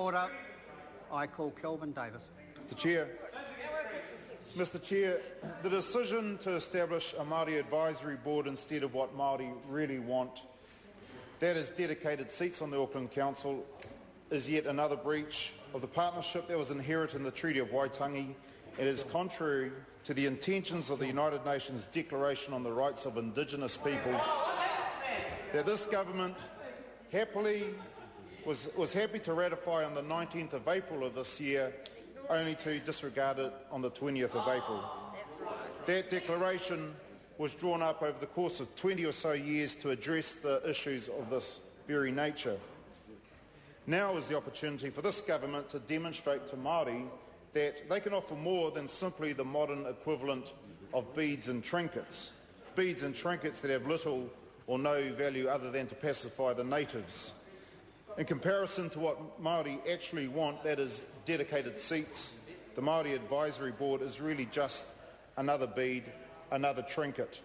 Order. I call Kelvin Davis. Mr Chair, the decision to establish a Māori advisory board instead of what Māori really want, that is dedicated seats on the Auckland Council, is yet another breach of the partnership that was inherent in the Treaty of Waitangi and is contrary to the intentions of the United Nations Declaration on the Rights of Indigenous Peoples, that this government was happy to ratify on the 19th of April of this year, only to disregard it on the 20th of April. That declaration was drawn up over the course of 20 or so years to address the issues of this very nature. Now is the opportunity for this government to demonstrate to Māori that they can offer more than simply the modern equivalent of beads and trinkets that have little or no value other than to pacify the natives. In comparison to what Māori actually want, that is dedicated seats, the Māori Advisory Board is really just another bead, another trinket.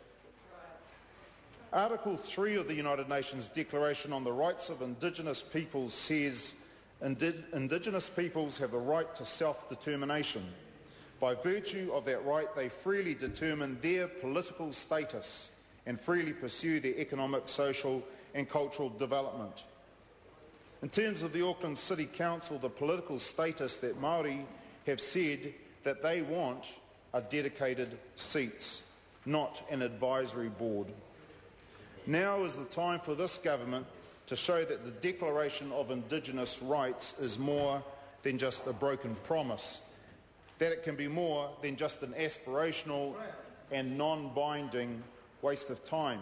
Article 3 of the United Nations Declaration on the Rights of Indigenous Peoples says Indigenous peoples have the right to self-determination. By virtue of that right, they freely determine their political status and freely pursue their economic, social and cultural development. In terms of the Auckland City Council, the political status that Māori have said that they want are dedicated seats, not an advisory board. Now is the time for this government to show that the Declaration of Indigenous Rights is more than just a broken promise, that it can be more than just an aspirational and non-binding waste of time.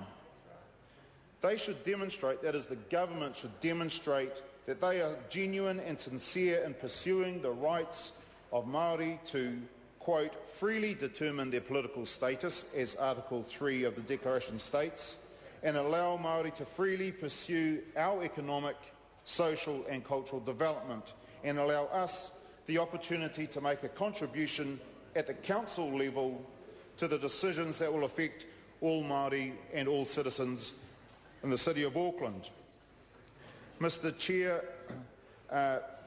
They should demonstrate, that is, the government should demonstrate that they are genuine and sincere in pursuing the rights of Māori to, quote, freely determine their political status, as Article 3 of the Declaration states, and allow Māori to freely pursue our economic, social and cultural development, and allow us the opportunity to make a contribution at the council level to the decisions that will affect all Māori and all citizens in the City of Auckland. Mr Chair,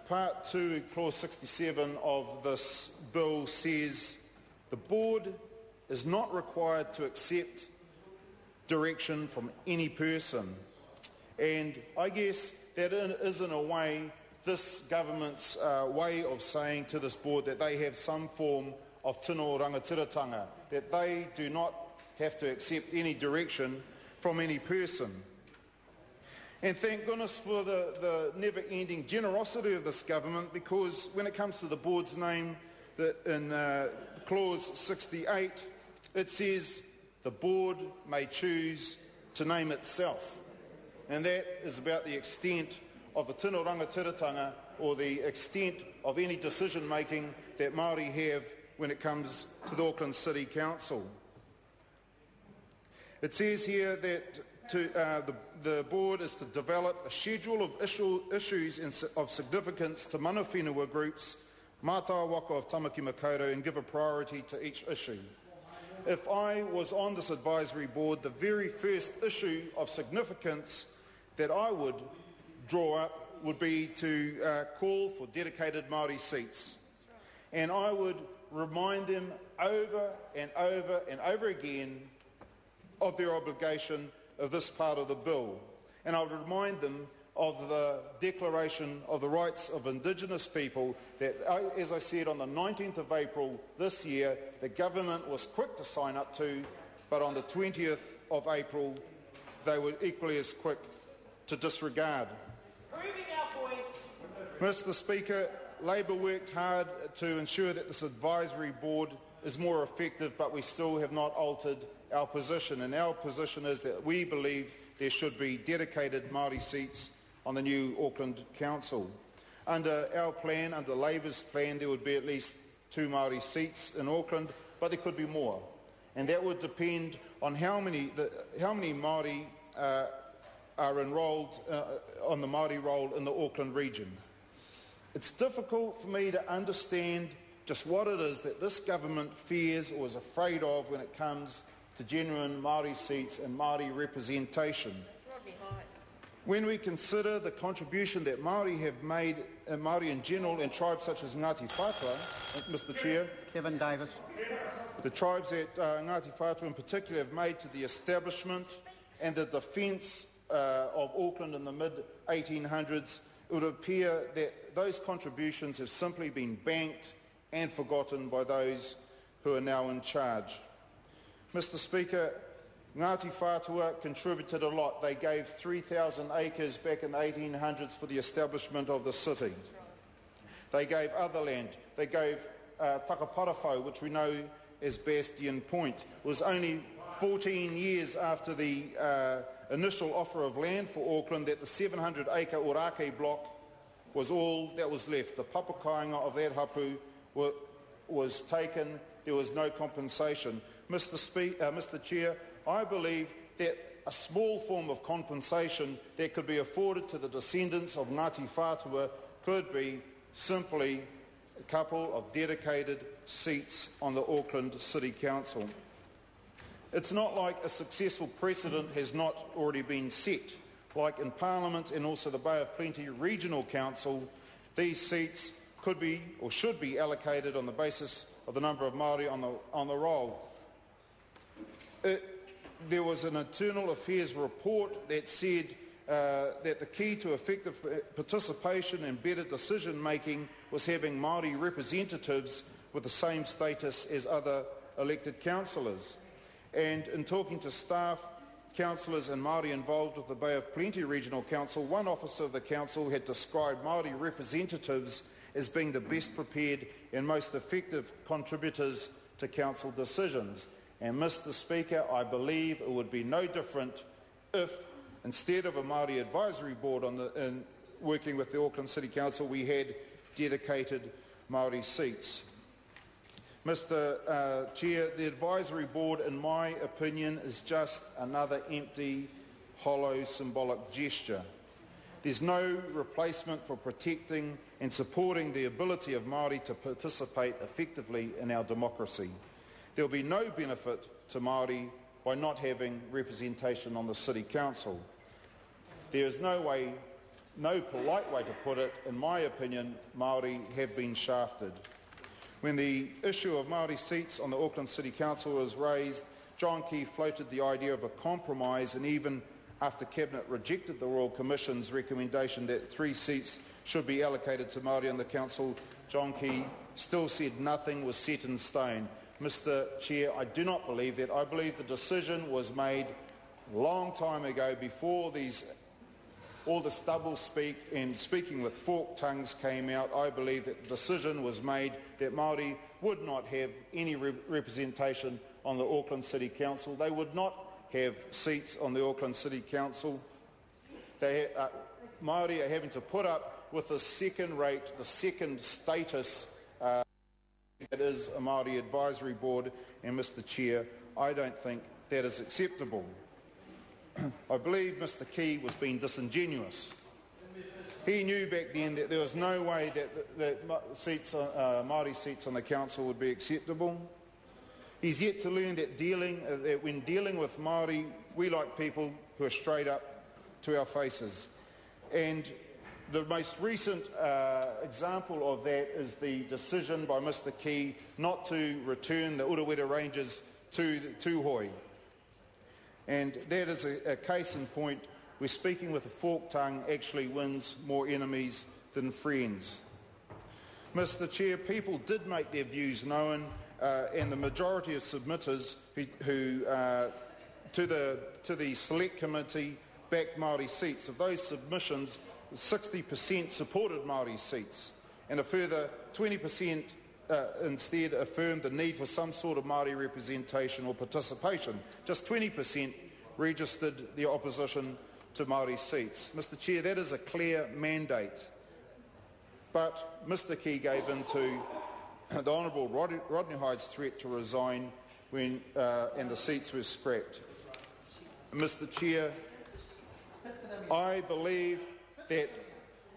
Part 2, Clause 67 of this bill says the board is not required to accept direction from any person. And I guess that is in a way this government's way of saying to this board that they have some form of tino rangatiratanga, that they do not have to accept any direction from any person. And thank goodness for the never-ending generosity of this government, because when it comes to the board's name, that in Clause 68, it says the board may choose to name itself. And that is about the extent of the tino rangatiratanga, or the extent of any decision-making that Māori have when it comes to the Auckland City Council. It says here that the board is to develop a schedule of issues of significance to mana whenua groups, mātua waka of Tamaki Makaurau, and give a priority to each issue. If I was on this advisory board, the very first issue of significance that I would draw up would be to call for dedicated Māori seats. And I would remind them over and over and over again of their obligation of this part of the bill. And I would remind them of the Declaration of the Rights of Indigenous People that, as I said, on the 19th of April this year, the government was quick to sign up to, but on the 20th of April, they were equally as quick to disregard. Proving our point. Mr Speaker, Labour worked hard to ensure that this advisory board is more effective, but we still have not altered our position. And our position is that we believe there should be dedicated Māori seats on the new Auckland Council. Under our plan, under Labour's plan, there would be at least 2 Māori seats in Auckland, but there could be more. And that would depend on how many Māori are enrolled on the Māori roll in the Auckland region. It's difficult for me to understand just what it is that this government fears or is afraid of when it comes to genuine Māori seats and Māori representation. When we consider the contribution that Māori have made, Māori in general, and tribes such as Ngāti Whātua, Mr. Chair, Kevin Davis. the tribes that Ngāti Whātua in particular have made to the establishment and the defence of Auckland in the mid-1800s, it would appear that those contributions have simply been banked and forgotten by those who are now in charge. Mr. Speaker, Ngāti Whātua contributed a lot. They gave 3,000 acres back in the 1800s for the establishment of the city. They gave other land. They gave Takaparafo, which we know as Bastion Point. It was only 14 years after the initial offer of land for Auckland that the 700-acre Orake block was all that was left. The papakainga of that hapu was taken. There was no compensation. Mr. Chair, I believe that a small form of compensation that could be afforded to the descendants of Ngāti Whātua could be simply a couple of dedicated seats on the Auckland City Council. It's not like a successful precedent has not already been set. Like in Parliament and also the Bay of Plenty Regional Council, these seats could be or should be allocated on the basis of the number of Māori on the roll. There was an Internal Affairs report that said that the key to effective participation and better decision-making was having Māori representatives with the same status as other elected councillors. And in talking to staff, councillors and Māori involved with the Bay of Plenty Regional Council, one officer of the council had described Māori representatives as being the best prepared and most effective contributors to council decisions. And Mr. Speaker, I believe it would be no different if, instead of a Māori advisory board working with the Auckland City Council, we had dedicated Māori seats. Mr. Chair, the advisory board, in my opinion, is just another empty, hollow, symbolic gesture. There's no replacement for protecting and supporting the ability of Māori to participate effectively in our democracy. There will be no benefit to Māori by not having representation on the City Council. There is no polite way to put it. In my opinion, Māori have been shafted. When the issue of Māori seats on the Auckland City Council was raised, John Key floated the idea of a compromise, and even after Cabinet rejected the Royal Commission's recommendation that 3 seats should be allocated to Māori on the Council, John Key still said nothing was set in stone. Mr. Chair, I do not believe that. I believe the decision was made a long time ago, before all the stubble speak and speaking with forked tongues came out. I believe that the decision was made that Māori would not have any representation on the Auckland City Council. They would not have seats on the Auckland City Council. Māori are having to put up with the second rate, the second status that is a Māori advisory board, and Mr. Chair, I don't think that is acceptable. I believe Mr. Key was being disingenuous. He knew back then that there was no way that Māori seats on the council would be acceptable. He's yet to learn that when dealing with Māori, we like people who are straight up to our faces. And the most recent example of that is the decision by Mr. Key not to return the Urawera Rangers to Tūhoi. And that is a case in point where speaking with a forked tongue actually wins more enemies than friends. Mr. Chair, people did make their views known, and the majority of submitters who to the select committee backed Māori seats. Of those submissions, 60% supported Māori seats, and a further 20% instead affirmed the need for some sort of Māori representation or participation. Just 20% registered the opposition to Māori seats. Mr. Chair, that is a clear mandate. But Mr. Key gave in to the Honourable Rodney Hyde's threat to resign and the seats were scrapped. Mr. Chair, I believe that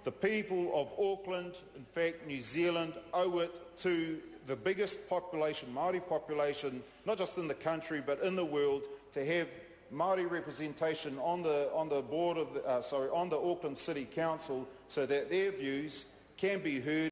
the people of Auckland, in fact New Zealand, owe it to the biggest population, Māori population, not just in the country but in the world, to have Māori representation on the board of on the Auckland City Council, so that their views can be heard